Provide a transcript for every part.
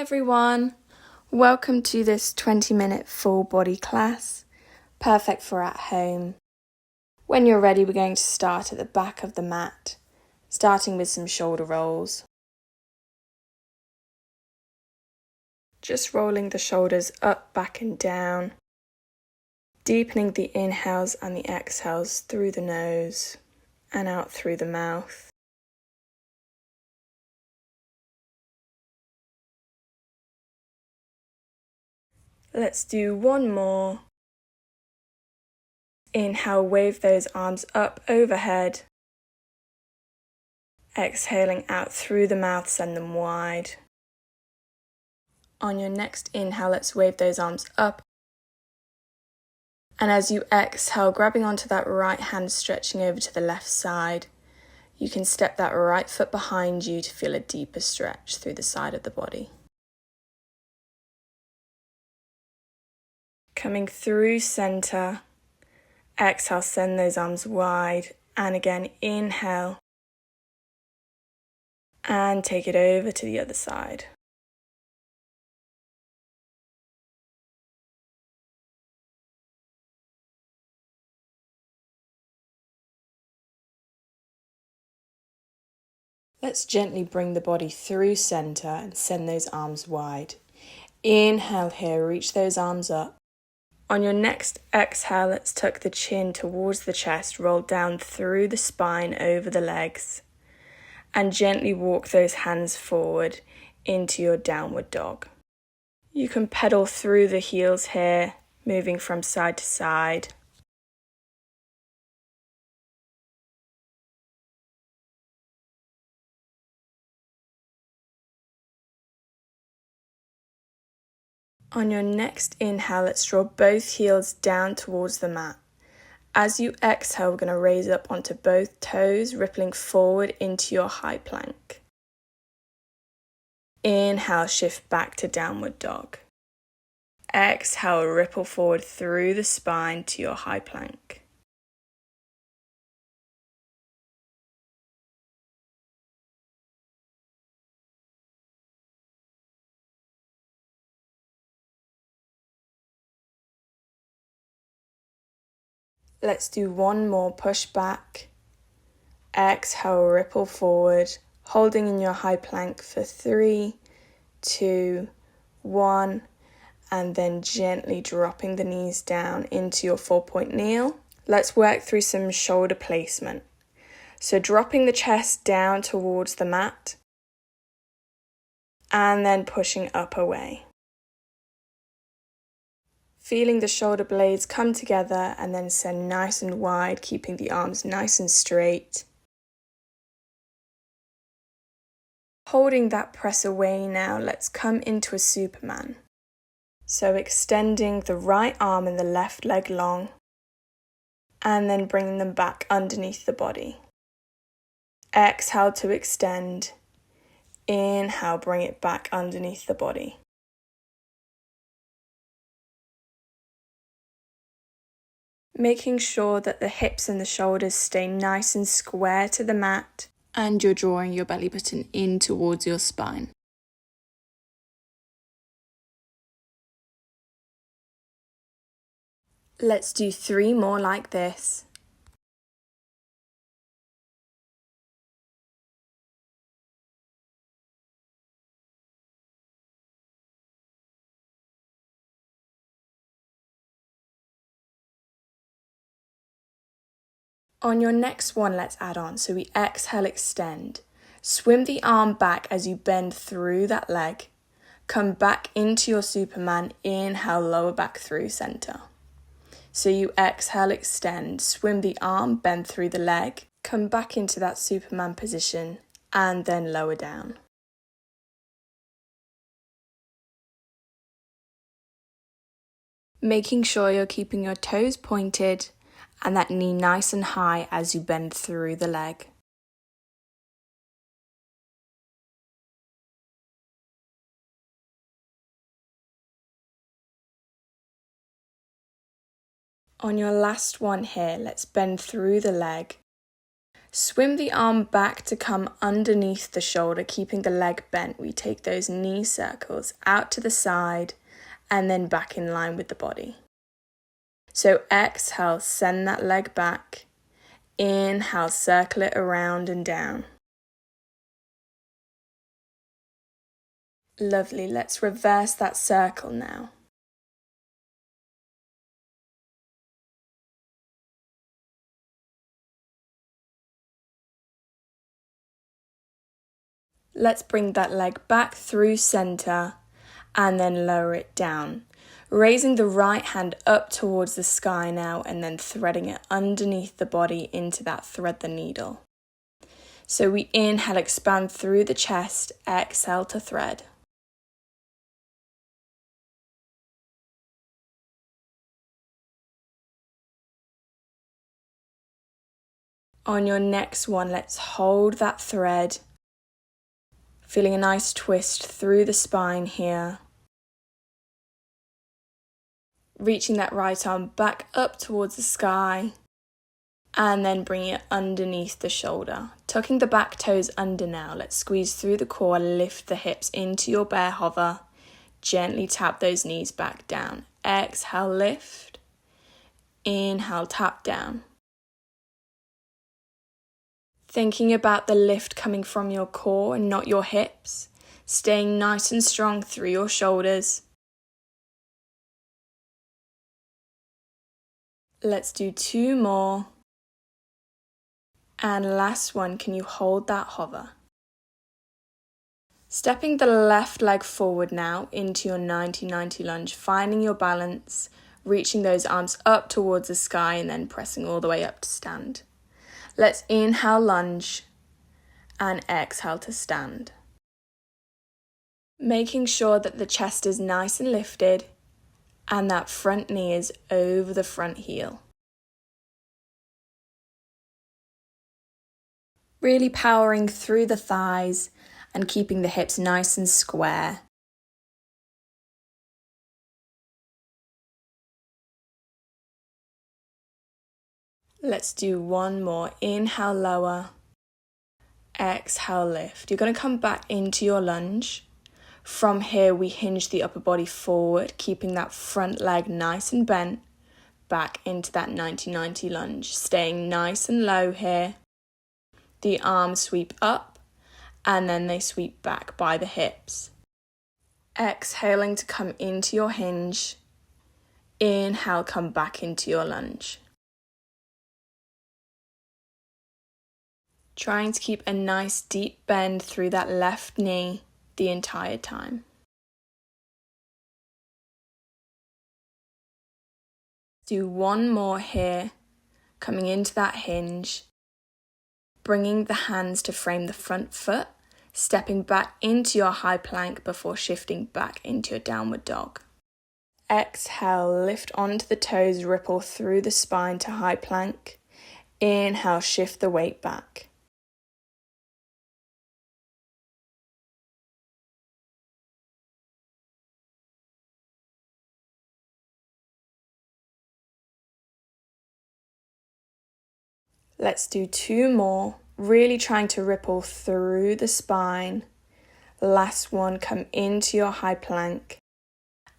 everyone, welcome to this 20-minute full body class, perfect for at home. When you're ready, we're going to start at the back of the mat, starting with some shoulder rolls. Just rolling the shoulders up, back and down, deepening the inhales and the exhales through the nose and out through the mouth. Let's do one more. Inhale, wave those arms up overhead. Exhaling out through the mouth, send them wide. On your next inhale, let's wave those arms up. And as you exhale, grabbing onto that right hand, stretching over to the left side, you can step that right foot behind you to feel a deeper stretch through the side of the body. Coming through center, exhale, send those arms wide, and again inhale, and take it over to the other side. Let's gently bring the body through center and send those arms wide. Inhale here, reach those arms up. On your next exhale, let's tuck the chin towards the chest, roll down through the spine over the legs, and gently walk those hands forward into your downward dog. You can pedal through the heels here, moving from side to side. On your next inhale, let's draw both heels down towards the mat. As you exhale, we're going to raise up onto both toes, rippling forward into your high plank. Inhale, shift back to downward dog. Exhale, ripple forward through the spine to your high plank. Let's do one more push back. Exhale, ripple forward, holding in your high plank for 3, 2, 1, and then gently dropping the knees down into your 4-point kneel. Let's work through some shoulder placement. So dropping the chest down towards the mat, and then pushing up away. Feeling the shoulder blades come together and then send nice and wide, keeping the arms nice and straight. Holding that press away now, let's come into a Superman. So extending the right arm and the left leg long, and then bringing them back underneath the body. Exhale to extend. Inhale, bring it back underneath the body. Making sure that the hips and the shoulders stay nice and square to the mat, and you're drawing your belly button in towards your spine. Let's do 3 more like this. On your next one, let's add on. So we exhale, extend. Swim the arm back as you bend through that leg. Come back into your Superman. Inhale, lower back through center. So you exhale, extend, swim the arm, bend through the leg. Come back into that Superman position and then lower down. Making sure you're keeping your toes pointed and that knee nice and high as you bend through the leg. On your last one here, let's bend through the leg. Swim the arm back to come underneath the shoulder, keeping the leg bent. We take those knee circles out to the side and then back in line with the body. So exhale, send that leg back. Inhale, circle it around and down. Lovely. Let's reverse that circle now. Let's bring that leg back through center and then lower it down. Raising the right hand up towards the sky now and then threading it underneath the body into that thread the needle. So we inhale, expand through the chest, exhale to thread. On your next one, let's hold that thread. Feeling a nice twist through the spine here. Reaching that right arm back up towards the sky and then bringing it underneath the shoulder. Tucking the back toes under now. Let's squeeze through the core, lift the hips into your bear hover. Gently tap those knees back down. Exhale, lift. Inhale, tap down. Thinking about the lift coming from your core and not your hips. Staying nice and strong through your shoulders. Let's do 2 more. And last one, can you hold that hover? Stepping the left leg forward now into your 90-90 lunge, finding your balance, reaching those arms up towards the sky and then pressing all the way up to stand. Let's inhale, lunge, and exhale to stand. Making sure that the chest is nice and lifted and that front knee is over the front heel. Really powering through the thighs and keeping the hips nice and square. Let's do 1 more. Inhale, lower. Exhale, lift. You're going to come back into your lunge. From here, we hinge the upper body forward, keeping that front leg nice and bent. Back into that 90-90 lunge. Staying nice and low here. The arms sweep up and then they sweep back by the hips. Exhaling to come into your hinge. Inhale, come back into your lunge. Trying to keep a nice deep bend through that left knee the entire time. Do 1 more here, coming into that hinge, bringing the hands to frame the front foot, stepping back into your high plank before shifting back into your downward dog. Exhale, lift onto the toes, ripple through the spine to high plank. Inhale, shift the weight back. Let's do 2 more, really trying to ripple through the spine. Last one, come into your high plank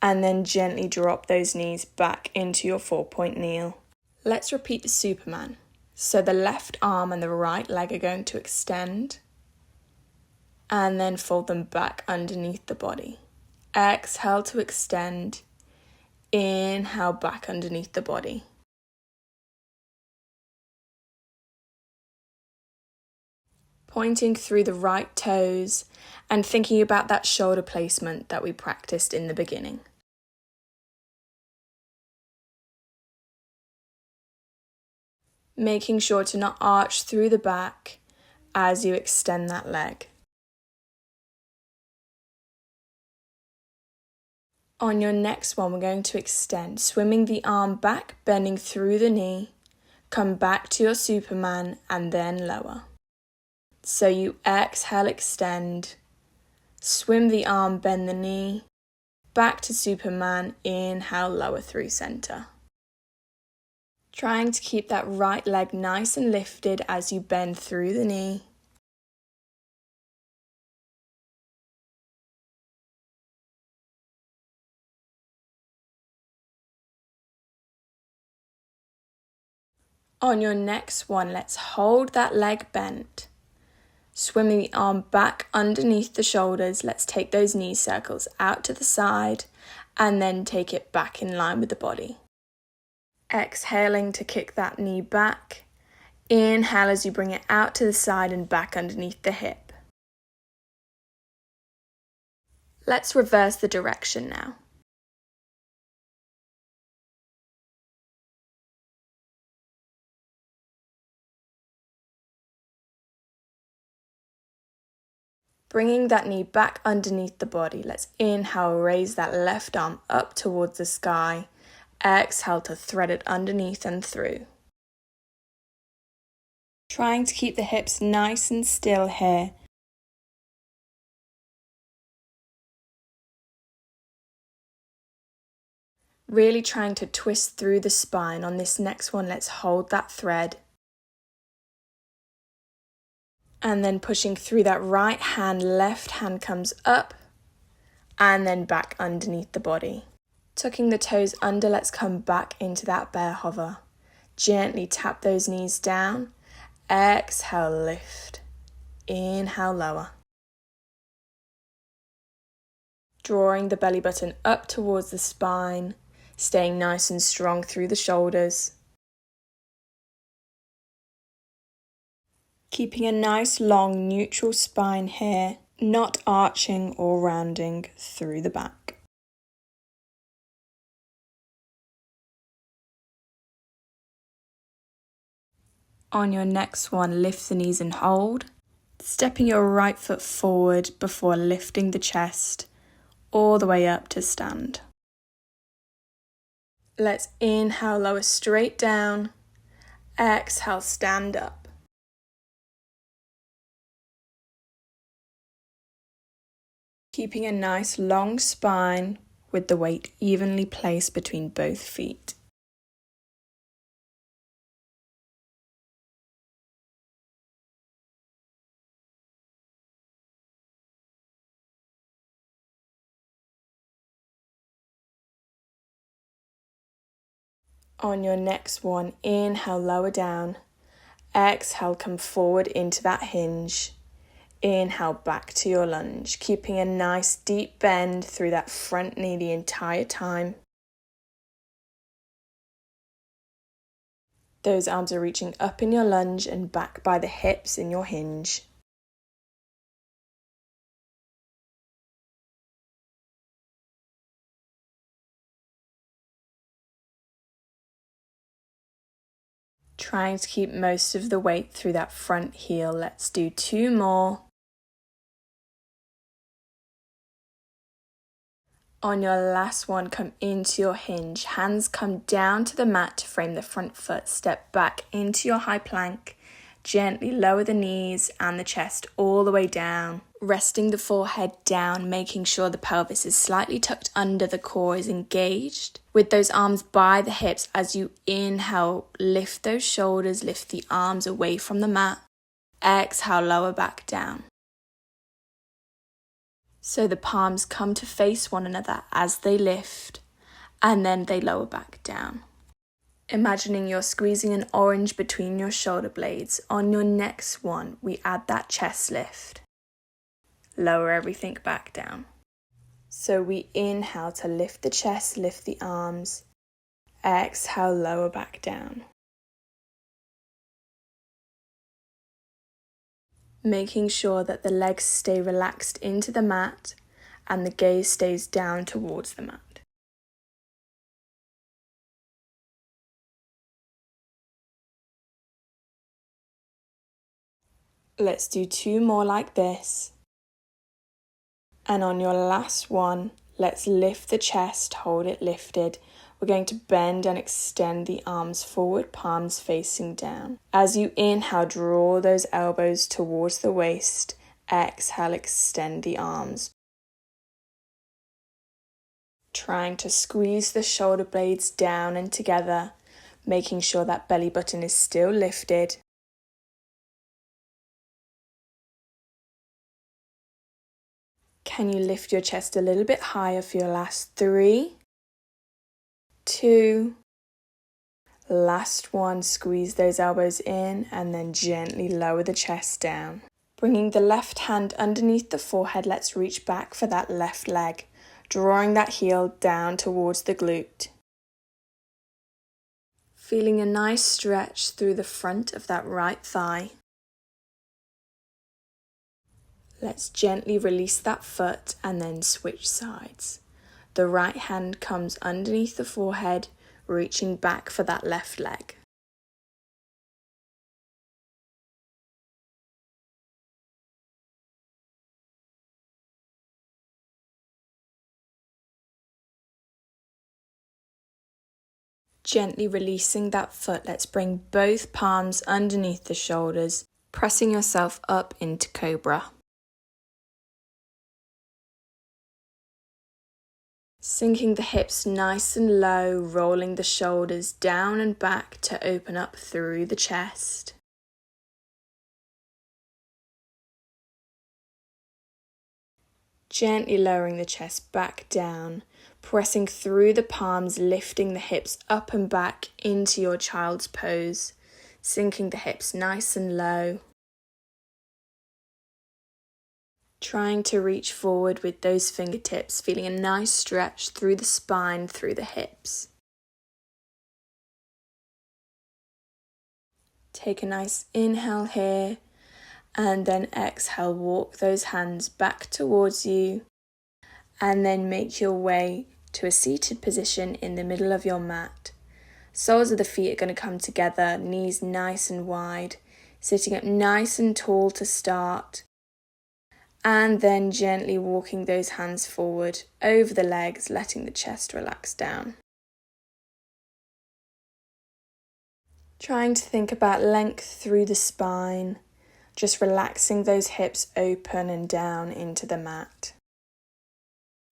and then gently drop those knees back into your 4-point kneel. Let's repeat the Superman. So the left arm and the right leg are going to extend and then fold them back underneath the body. Exhale to extend. Inhale back underneath the body. Pointing through the right toes and thinking about that shoulder placement that we practiced in the beginning. Making sure to not arch through the back as you extend that leg. On your next one, we're going to extend, swimming the arm back, bending through the knee, come back to your Superman and then lower. So you exhale, extend, swim the arm, bend the knee, back to Superman, inhale, lower through center. Trying to keep that right leg nice and lifted as you bend through the knee. On your next one, let's hold that leg bent. Swimming the arm back underneath the shoulders, let's take those knee circles out to the side and then take it back in line with the body. Exhaling to kick that knee back. Inhale as you bring it out to the side and back underneath the hip. Let's reverse the direction now. Bringing that knee back underneath the body, let's inhale, raise that left arm up towards the sky. Exhale to thread it underneath and through. Trying to keep the hips nice and still here. Really trying to twist through the spine. On this next one, let's hold that thread. And then pushing through that right hand, left hand comes up and then back underneath the body. Tucking the toes under, let's come back into that bear hover. Gently tap those knees down. Exhale, lift. Inhale, lower. Drawing the belly button up towards the spine, staying nice and strong through the shoulders. Keeping a nice long neutral spine here, not arching or rounding through the back. On your next one, lift the knees and hold. Stepping your right foot forward before lifting the chest all the way up to stand. Let's inhale, lower straight down. Exhale, stand up. Keeping a nice long spine with the weight evenly placed between both feet. On your next one, inhale, lower down. Exhale, come forward into that hinge. Inhale, back to your lunge, keeping a nice deep bend through that front knee the entire time. Those arms are reaching up in your lunge and back by the hips in your hinge. Trying to keep most of the weight through that front heel. Let's do 2 more. On your last one, come into your hinge. Hands come down to the mat to frame the front foot. Step back into your high plank. Gently lower the knees and the chest all the way down. Resting the forehead down, making sure the pelvis is slightly tucked under, the core is engaged. With those arms by the hips, as you inhale, lift those shoulders, lift the arms away from the mat. Exhale, lower back down. So the palms come to face one another as they lift, and then they lower back down. Imagining you're squeezing an orange between your shoulder blades. On your next one, we add that chest lift. Lower everything back down. So we inhale to lift the chest, lift the arms. Exhale, lower back down. Making sure that the legs stay relaxed into the mat and the gaze stays down towards the mat. Let's do 2 more like this. And on your last one, let's lift the chest, hold it lifted. We're going to bend and extend the arms forward, palms facing down. As you inhale, draw those elbows towards the waist. Exhale, extend the arms. Trying to squeeze the shoulder blades down and together, making sure that belly button is still lifted. Can you lift your chest a little bit higher for your last 3, 2, last 1, squeeze those elbows in and then gently lower the chest down. Bringing the left hand underneath the forehead, let's reach back for that left leg, drawing that heel down towards the glute. Feeling a nice stretch through the front of that right thigh. Let's gently release that foot and then switch sides. The right hand comes underneath the forehead, reaching back for that left leg. Gently releasing that foot, let's bring both palms underneath the shoulders, pressing yourself up into Cobra. Sinking the hips nice and low, rolling the shoulders down and back to open up through the chest. Gently lowering the chest back down, pressing through the palms, lifting the hips up and back into your child's pose, sinking the hips nice and low. Trying to reach forward with those fingertips, feeling a nice stretch through the spine, through the hips. Take a nice inhale here, and then exhale, walk those hands back towards you, and then make your way to a seated position in the middle of your mat. Soles of the feet are going to come together, knees nice and wide, sitting up nice and tall to start. And then gently walking those hands forward over the legs, letting the chest relax down. Trying to think about length through the spine, just relaxing those hips open and down into the mat.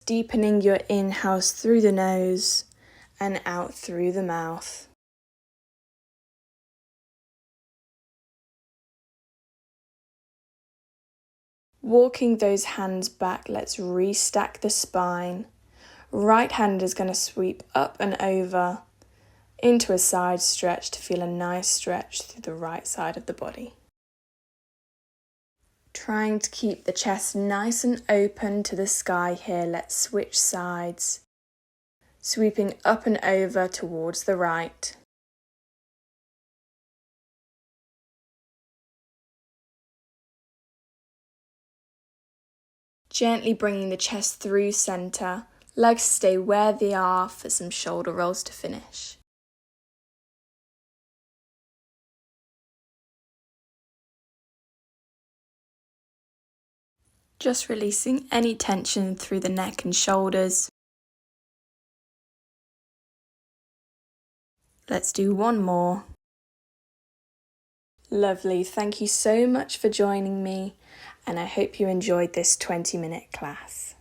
Deepening your inhales through the nose and out through the mouth. Walking those hands back, let's restack the spine. Right hand is going to sweep up and over into a side stretch to feel a nice stretch through the right side of the body. Trying to keep the chest nice and open to the sky here, let's switch sides. Sweeping up and over towards the right. Gently bringing the chest through center, legs stay where they are for some shoulder rolls to finish. Just releasing any tension through the neck and shoulders. Let's do one more. Lovely, thank you so much for joining me, and I hope you enjoyed this 20-minute class.